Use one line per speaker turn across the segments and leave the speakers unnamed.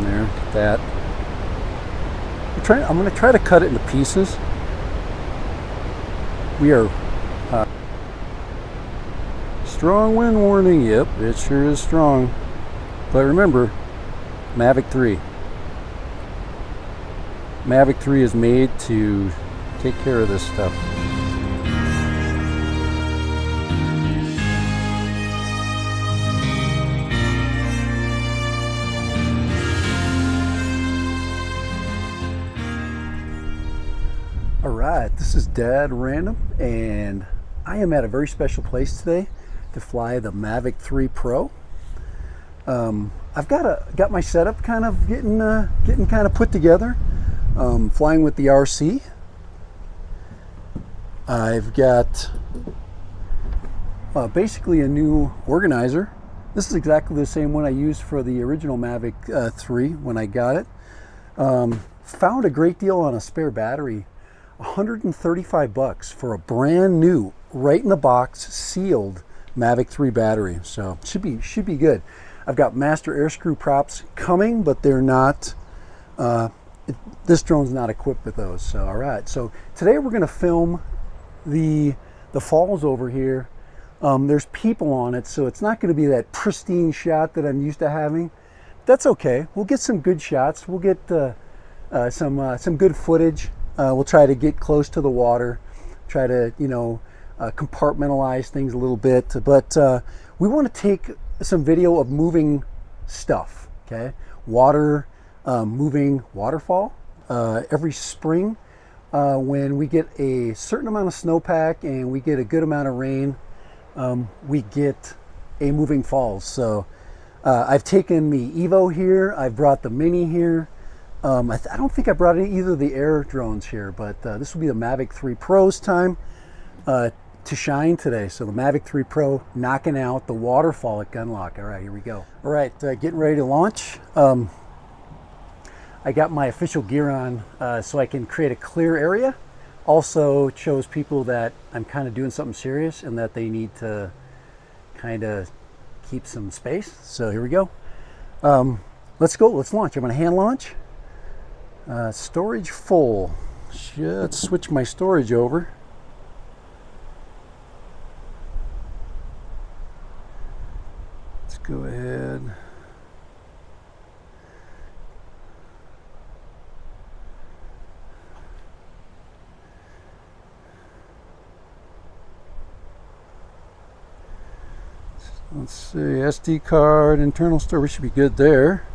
there. That. I'm going to try to cut it into pieces. We are strong wind warning. Yep, it sure is strong. But remember, Mavic 3. Mavic 3 is made to take care of this stuff. Alright, this is Dad Random, and I am at a very special place today to fly the Mavic 3 Pro. I've got my setup kind of getting kind of put together. Flying with the RC. I've got basically a new organizer. This is exactly the same one I used for the original Mavic 3 when I got it. Found a great deal on a spare battery. 135 bucks for a brand new, right in the box, sealed Mavic 3 battery. So should be good. I've got master air screw props coming, but they're not. This drone's not equipped with those. So all right. So today we're going to film the falls over here. There's people on it, so it's not going to be that pristine shot that I'm used to having. That's okay. We'll get some good shots. We'll get some good footage. We'll try to get close to the water, try to, you know, compartmentalize things a little bit, but we want to take some video of moving stuff, okay? Moving waterfall. Every spring when we get a certain amount of snowpack and we get a good amount of rain, we get a moving falls. So I've taken the Evo here, I've brought the Mini here. I don't think I brought either of the air drones here, but this will be the Mavic 3 Pro's time to shine today. So the Mavic 3 Pro knocking out the waterfall at Gunlock. All right, here we go. All right, getting ready to launch. I got my official gear on so I can create a clear area. Also shows people that I'm kind of doing something serious and that they need to kind of keep some space. So here we go. Let's go, let's launch. I'm gonna hand launch. Storage full. Let's switch my storage over. Let's go ahead. Let's see, SD card, internal storage should be good there.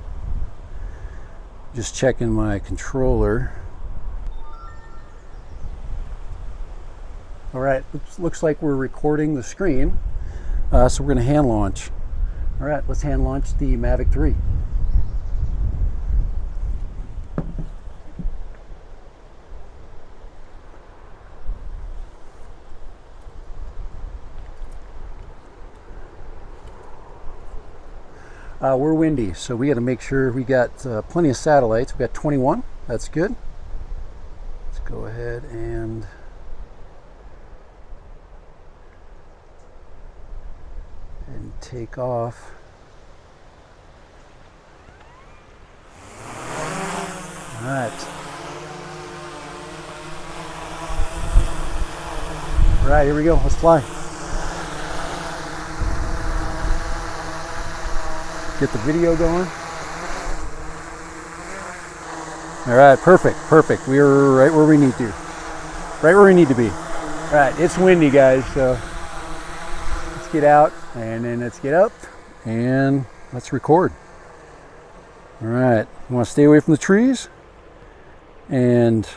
Just checking my controller. All right, looks like we're recording the screen. So we're gonna hand launch. All right, let's hand launch the Mavic 3. We're windy, so we got to make sure we got plenty of satellites. We got 21. That's good. Let's go ahead and take off. All right. All right, here we go. Let's fly. Get the video going. All right, perfect. We are right where we need to. Right where we need to be. All right, it's windy, guys, so let's get out and then let's get up and let's record. All right, I want to stay away from the trees. And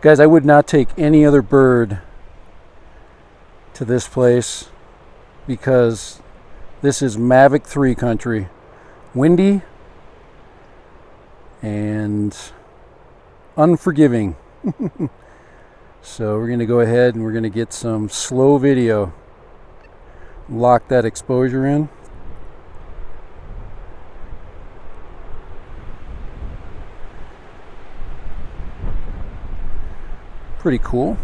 guys, I would not take any other bird to this place because this is Mavic 3 country. Windy and unforgiving. So we're going to go ahead and we're going to get some slow video. Lock that exposure in. Pretty cool.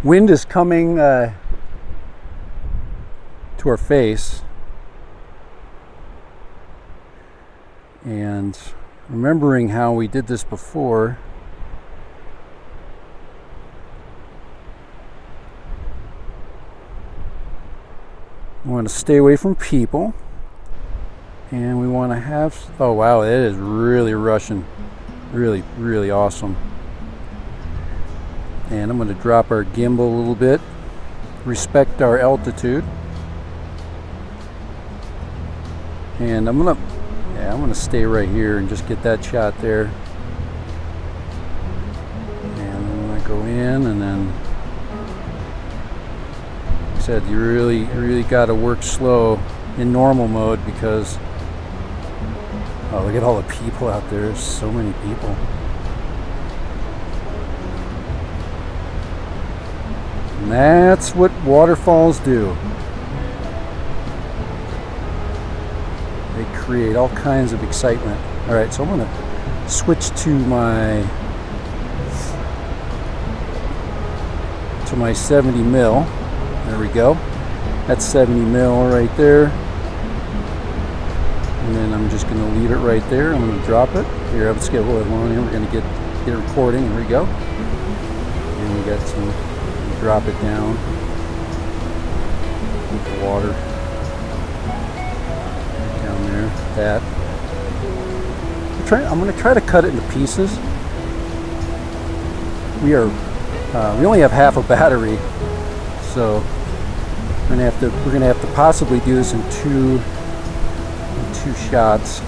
Wind is coming to our face. And remembering how we did this before, we want to stay away from people, and we want to have, oh wow, it is really rushing, really awesome. And I'm going to drop our gimbal a little bit, respect our altitude, and I'm gonna stay right here and just get that shot there. And I'm gonna go in, and then, like I said, you really got to work slow in normal mode, because oh, look at all the people out there. There's so many people. And that's what waterfalls do. They create all kinds of excitement. All right, so I'm going to switch to my 70 mil. There we go. That's 70 mil right there. And then I'm just going to leave it right there. I'm going to drop it. Here, let's get a little long here. We're going to get it recording. Here we go. And we got some, drop it down with the water. That I'm going to try to cut it into pieces. We only have half a battery, so we're going to have to possibly do this in two shots. Go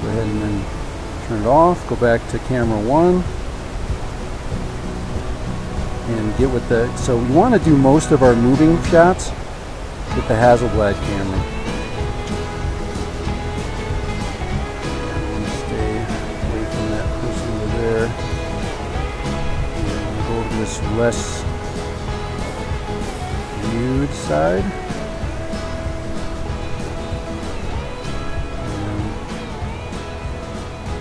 ahead and then turn it off. Go back to camera 1 and get with the. So we want to do most of our moving shots with the Hasselblad camera. This less viewed side, and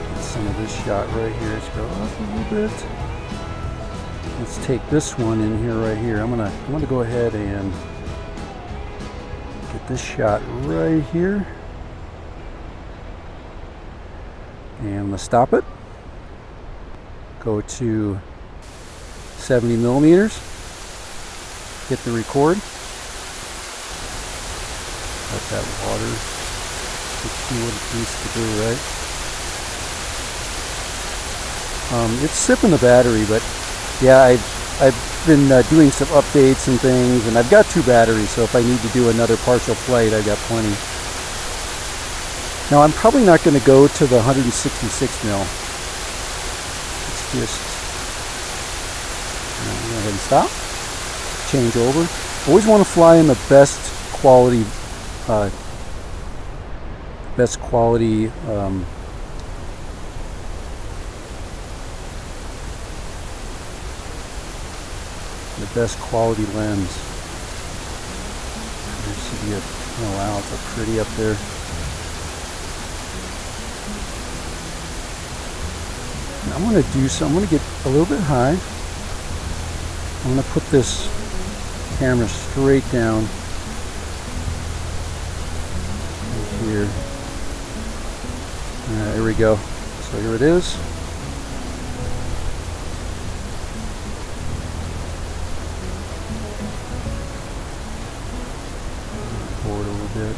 get some of this shot right here. Let's go up a little bit. Let's take this one in here right here. I'm gonna go ahead and get this shot right here, and I'm gonna stop it. Go to 70 millimeters, hit the record. Let that water do what it needs to do, right? It's sipping the battery, but yeah, I've been doing some updates and things, and I've got 2 batteries, so if I need to do another partial flight, I've got plenty. Now I'm probably not going to go to the 166 mil. It's just go ahead and stop, change over. Always want to fly in the best quality lens. You see it. Oh wow, it's so pretty up there. And I'm going to do some. I'm going to get a little bit high. I'm going to put this camera straight down right here. There we go. So here it is. Forward a little bit.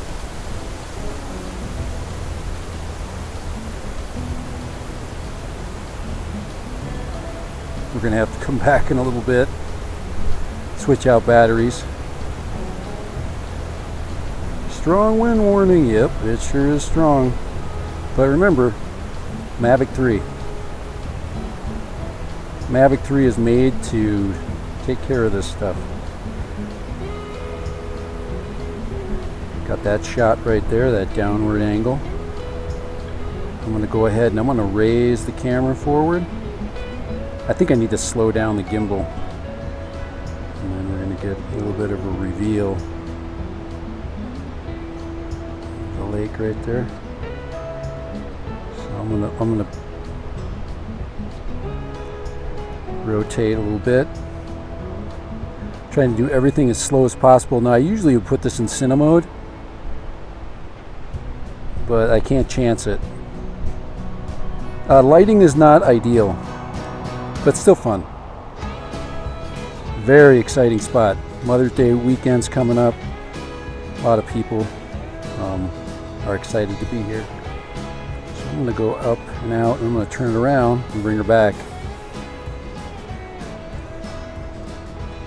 We're going to have to come back in a little bit. Switch out batteries. Strong wind warning. Yep, it sure is strong. But remember, Mavic 3. Mavic 3 is made to take care of this stuff. Got that shot right there, that downward angle. I'm going to go ahead and I'm going to raise the camera forward. I think I need to slow down the gimbal. And then we're going to get a little bit of a reveal. The lake right there. So I'm gonna rotate a little bit. Trying to do everything as slow as possible. Now I usually would put this in cine mode. but I can't chance it. Lighting is not ideal, but still fun. Very exciting spot. Mother's Day weekend's coming up. A lot of people are excited to be here. So I'm going to go up and out, and I'm going to turn it around and bring her back.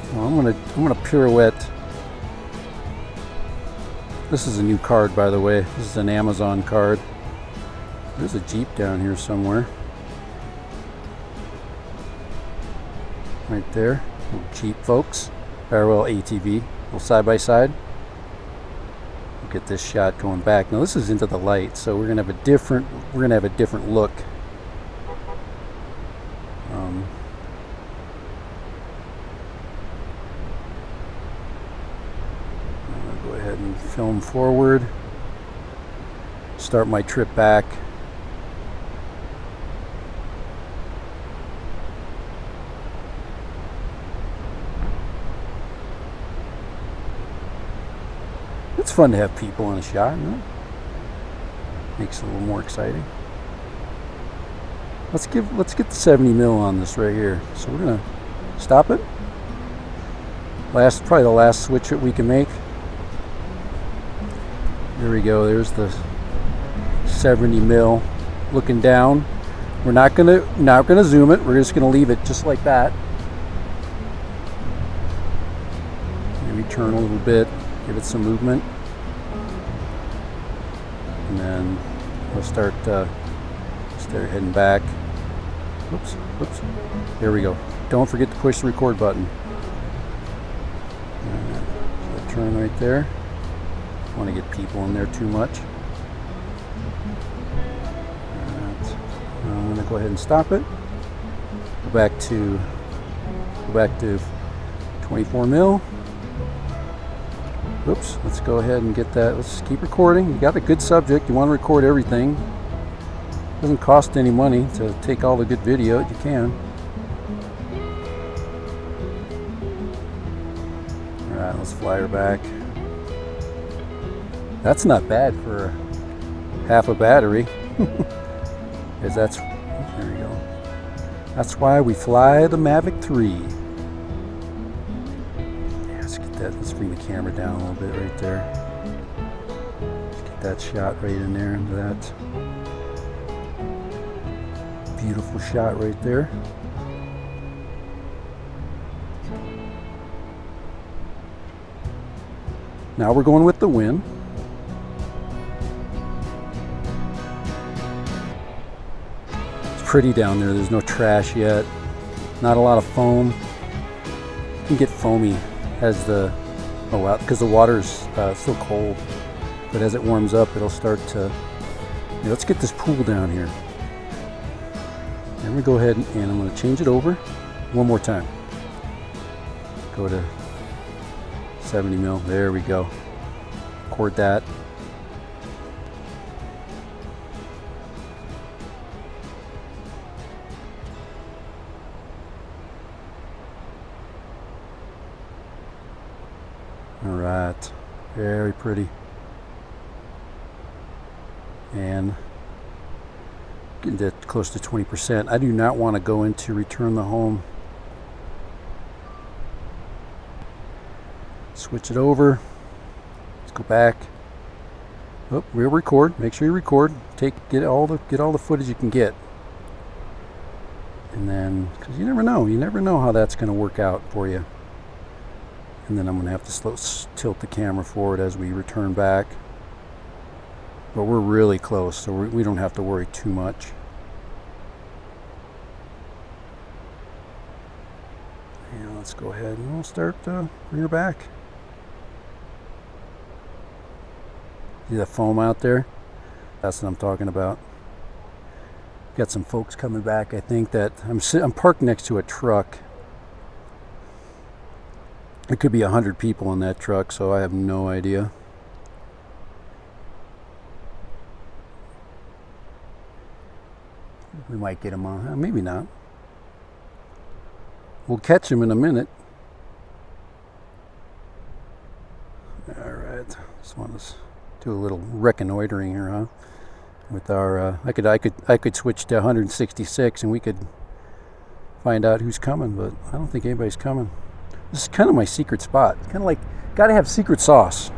So I'm going to pirouette. This is a new card, by the way. This is an Amazon card. There's a Jeep down here somewhere. Right there. Little Jeep, folks. Parallel ATV. Little side by side. We'll get this shot going back. Now this is into the light, so we're gonna have a different look. I'm gonna go ahead and film forward. Start my trip back. It's fun to have people in a shot, you know? Makes it a little more exciting. Let's get the 70 mil on this right here. So we're gonna stop it. Probably the last switch that we can make. There we go. There's the 70 mil. Looking down. We're not gonna zoom it. We're just gonna leave it just like that. Maybe turn a little bit. Give it some movement, and then we'll start heading back. Whoops. There we go. Don't forget to push the record button. So turn right there. Don't want to get people in there too much. I'm going to go ahead and stop it. Go back to 24 mil. Oops, let's go ahead and get that. Let's keep recording. You got a good subject. You want to record everything. Doesn't cost any money to take all the good video that you can. Alright, let's fly her back. That's not bad for half a battery. Because there we go. That's why we fly the Mavic 3. Let's bring the camera down a little bit right there. Let's get that shot right in there into that beautiful shot right there. Now we're going with the wind. It's pretty down there. There's no trash yet. Not a lot of foam. You can get foamy as because the water's still cold, but as it warms up, it'll start to. Let's get this pool down here. And we go ahead and I'm going to change it over one more time. Go to 70 mil. There we go. Record that. Alright, very pretty. And getting to close to 20%. I do not want to go into return the home. Switch it over. Let's go back. Oh, we'll record. Make sure you record. Get all the footage you can get. And then, because you never know how that's going to work out for you. And then I'm going to have to tilt the camera forward as we return back. But we're really close, so we don't have to worry too much. And let's go ahead and we'll start bring her back. See that foam out there? That's what I'm talking about. Got some folks coming back. I think that I'm parked next to a truck. There could be 100 people in that truck, so I have no idea. We might get them on. Maybe not. We'll catch them in a minute. All right. Just want to Do a little reconnoitering here, huh? With our, I could switch to 166 and we could find out who's coming, but I don't think anybody's coming. This is kind of my secret spot. Kind of like, gotta have secret sauce.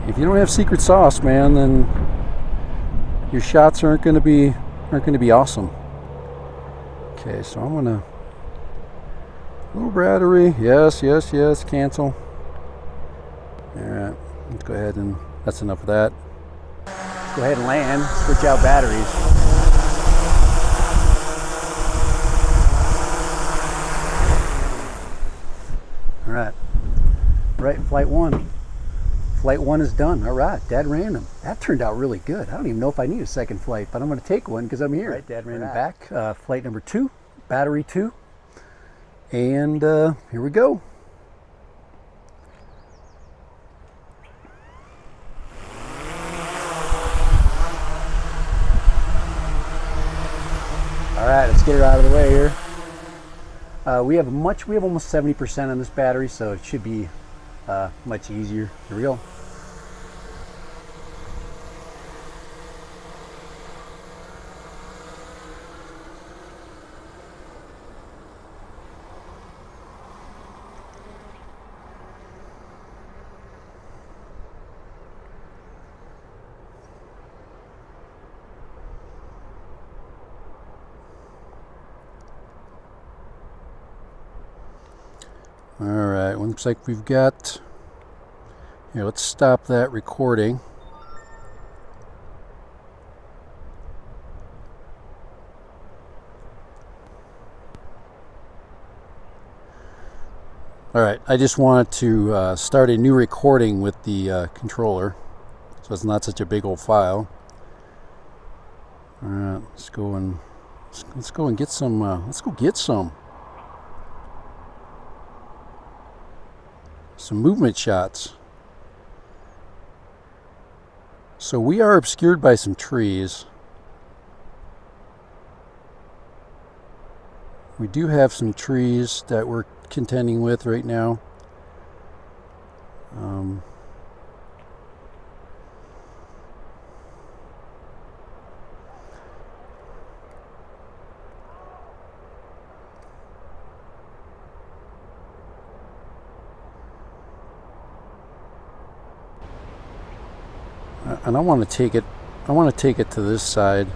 If you don't have secret sauce, man, then your shots aren't gonna be awesome. Okay, so I'm gonna, little battery, yes, yes, yes, cancel. All right, let's go ahead and, that's enough of that. Let's go ahead and land, switch out batteries. All right, flight one. Flight one is done. All right, dead random. That turned out really good. I don't even know if I need a second flight, but I'm going to take one because I'm here. Right, dead random back. Flight number 2, battery 2, and here we go. All right, let's get her out of the way here. We have almost 70% on this battery, so it should be much easier. Here we go. All right, looks like we've got, here, let's stop that recording. All right, I just wanted to start a new recording with the controller, so it's not such a big old file. All right, let's go and get some. Let's go get some movement shots. So we are obscured by some trees. We do have some trees that we're contending with right now. And I want to take it to this side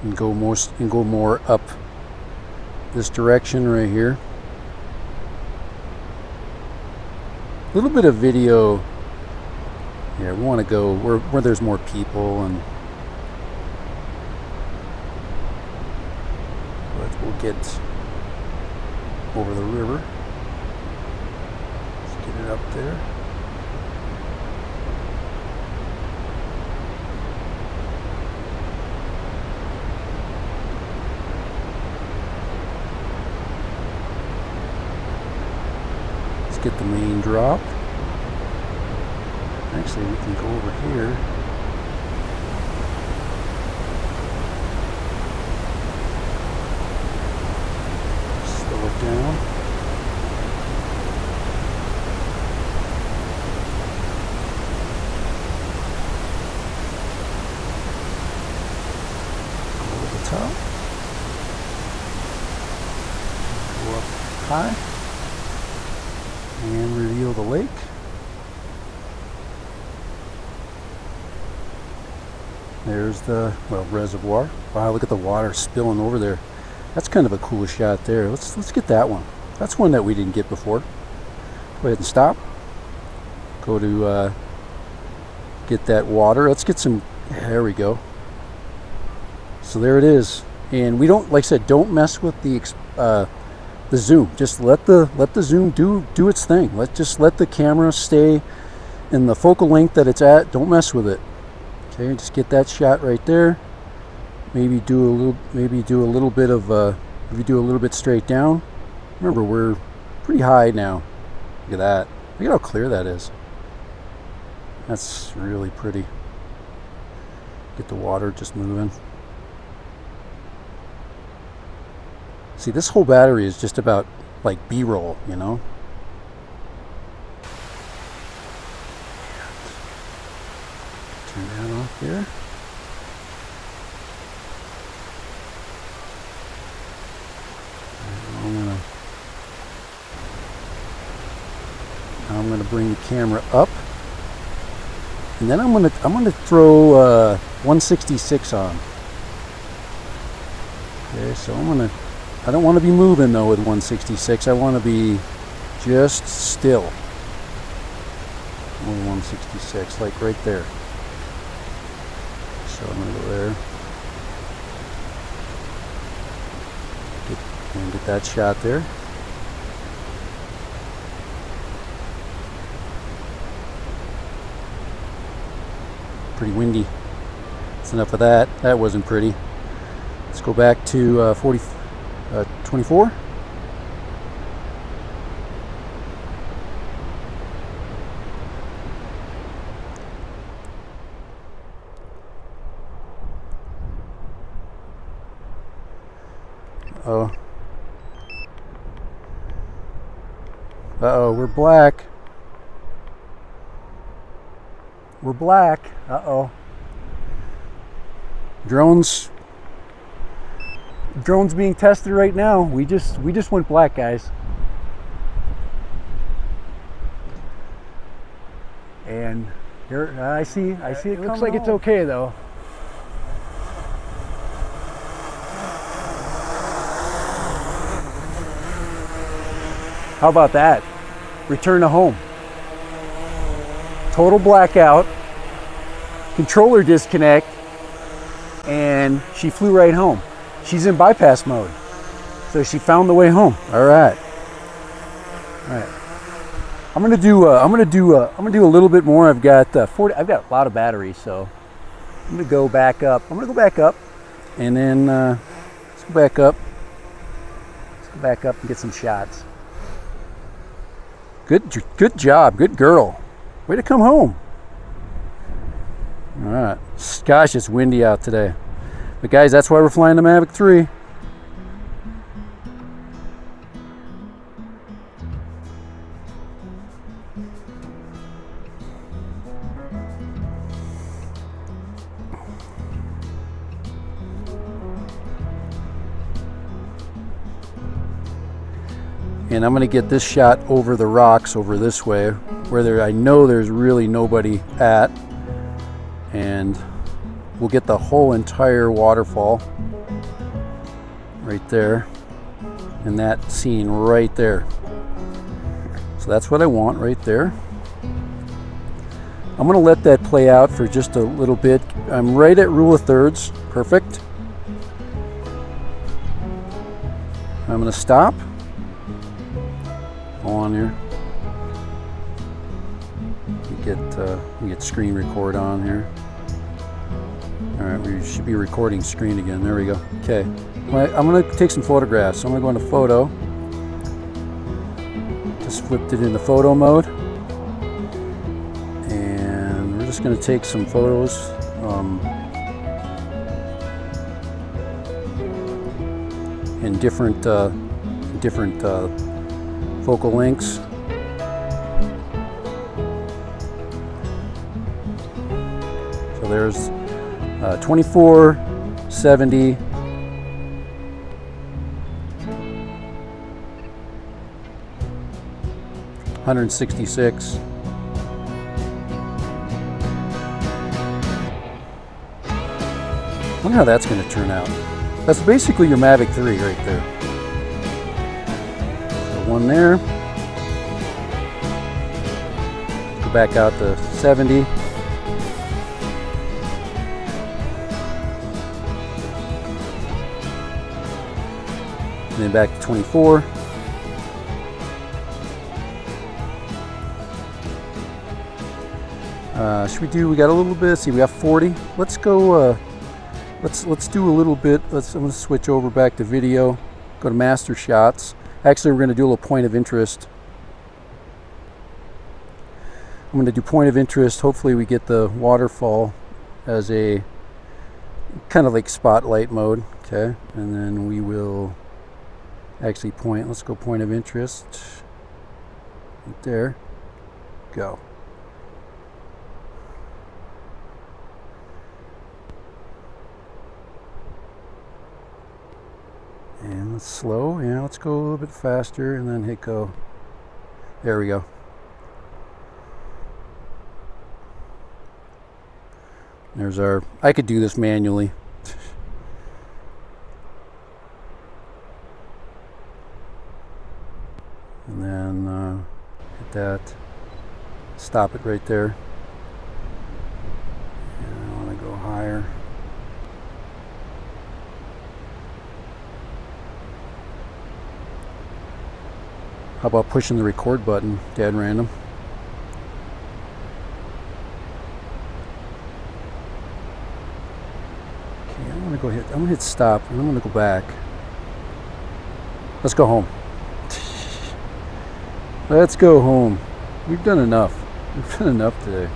and go more up this direction right here. A little bit of video. Yeah, we want to go where there's more people, and but we'll get over the river. Get it up there. Let's get the main drop. Actually, we can go over here. Slow it down. Go up high and reveal the lake. There's the, well, reservoir. Wow, look at the water spilling over there. That's kind of a cool shot there. Let's get that one. That's one that we didn't get before. Go ahead and stop. Go to get that water. Let's get some, there we go. So there it is. And we don't, like I said, don't mess with the zoom. Just let the zoom do its thing. Just let the camera stay in the focal length that it's at. Don't mess with it. Okay, just get that shot right there. Maybe do a little bit of maybe do a little bit straight down. Remember, we're pretty high now. Look at that. Look at how clear that is. That's really pretty. Get the water just moving. See, this whole battery is just about like B-roll, you know. Turn that off here. I'm gonna bring the camera up, and then I'm gonna throw 166 on. Okay, so I don't want to be moving though with 166. I want to be just still. Only 166, like right there. So I'm gonna go there. Get that shot there. Pretty windy. That's enough of that. That wasn't pretty. Let's go back to 24. Oh. Uh-oh, we're black. We're black. Uh-oh. Drones being tested right now. We just went black, guys. And here I see it
looks like it's okay though.
How about that? Return to home. Total blackout, controller disconnect, and she flew right home. She's in bypass mode, so she found the way home. All right. I'm gonna do a little bit more. I've got 40. I've got a lot of batteries, so I'm gonna go back up. And then let's go back up. Let's go back up and get some shots. Good job, good girl. Way to come home. All right. Gosh, it's windy out today. But guys, that's why we're flying the Mavic 3. And I'm going to get this shot over the rocks over this way, where I know there's really nobody at. And we'll get the whole entire waterfall right there. And that scene right there. So that's what I want right there. I'm going to let that play out for just a little bit. I'm right at rule of thirds. Perfect. I'm going to stop. On here. We get screen record on here. All right, we should be recording screen again. There we go. Okay, I'm going to take some photographs. So I'm going to go into photo. Just flipped it into photo mode, and we're just going to take some photos. In different focal lengths. So there's 24, 70, 166. I wonder how that's going to turn out. That's basically your Mavic 3 right there. One there. Go back out to 70. And then back to 24. We got a little bit, see we got 40. Let's go, let's do a little bit. I'm gonna switch over back to video, go to master shots. Actually, we're going to do a little point of interest. I'm going to do point of interest. Hopefully we get the waterfall as a kind of like spotlight mode. Okay, and then we will actually point. Let's go point of interest. Right there. Go. And let's slow. Yeah, let's go a little bit faster and then hit go. There we go. There's our, I could do this manually. And then hit that. Stop it right there. And I want to go higher. How about pushing the record button, dead random? Okay, I'm gonna hit stop, and I'm gonna go back. Let's go home. Let's go home. We've done enough. We've done enough today.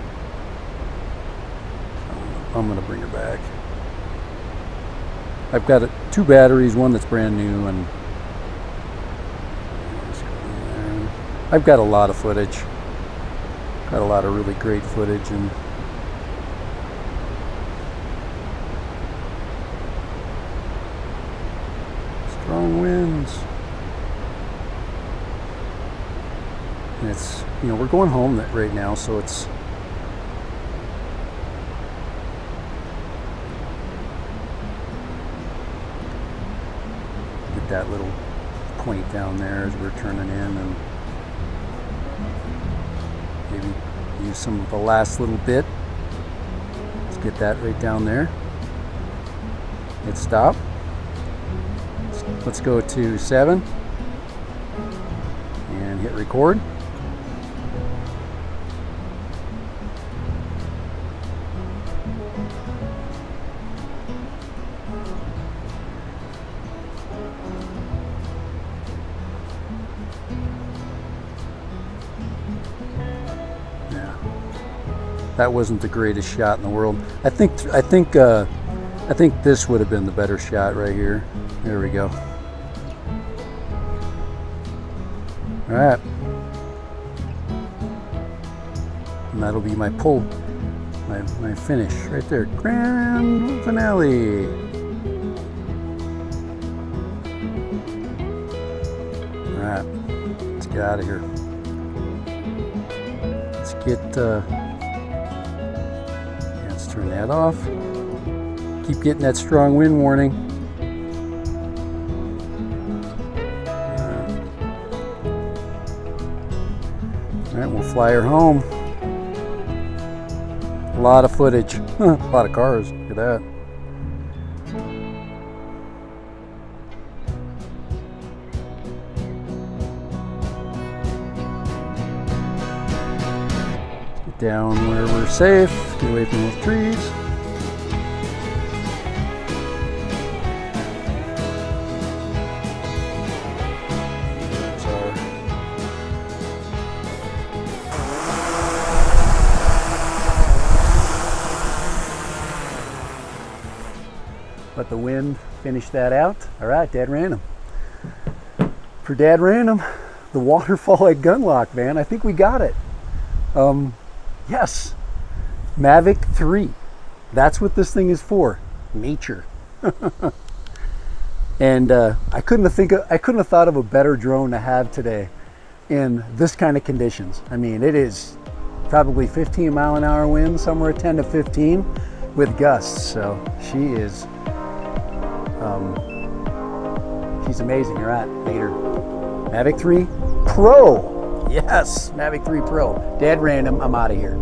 I'm gonna bring her back. I've got 2 batteries, one that's brand new, and I've got a lot of footage. Got a lot of really great footage, and strong winds. And it's, you know, we're going home right now, so it's get that little point down there as we're turning in, and maybe use some of the last little bit. Let's get that right down there. Hit stop. Let's go to 7 and hit record. That wasn't the greatest shot in the world. I think this would have been the better shot right here. There we go. All right. And that'll be my pull, my finish right there. Grand finale. All right, let's get out of here. Let's get. Turn that off. Keep getting that strong wind warning. All right, we'll fly her home. A lot of footage. A lot of cars. Look at that. Down where we're safe, get away from those trees. There's our let the wind finish that out. All right, Dad Random. For Dad Random, the waterfall at Gunlock, man. I think we got it. Yes, Mavic 3. That's what this thing is for. Nature. And I couldn't have thought of a better drone to have today in this kind of conditions. I mean, it is probably 15-mile-an-hour wind, somewhere 10 to 15 with gusts. So she is, she's amazing. All right, later. Mavic 3 Pro. Yes, Mavic 3 Pro. Dead random, I'm out of here.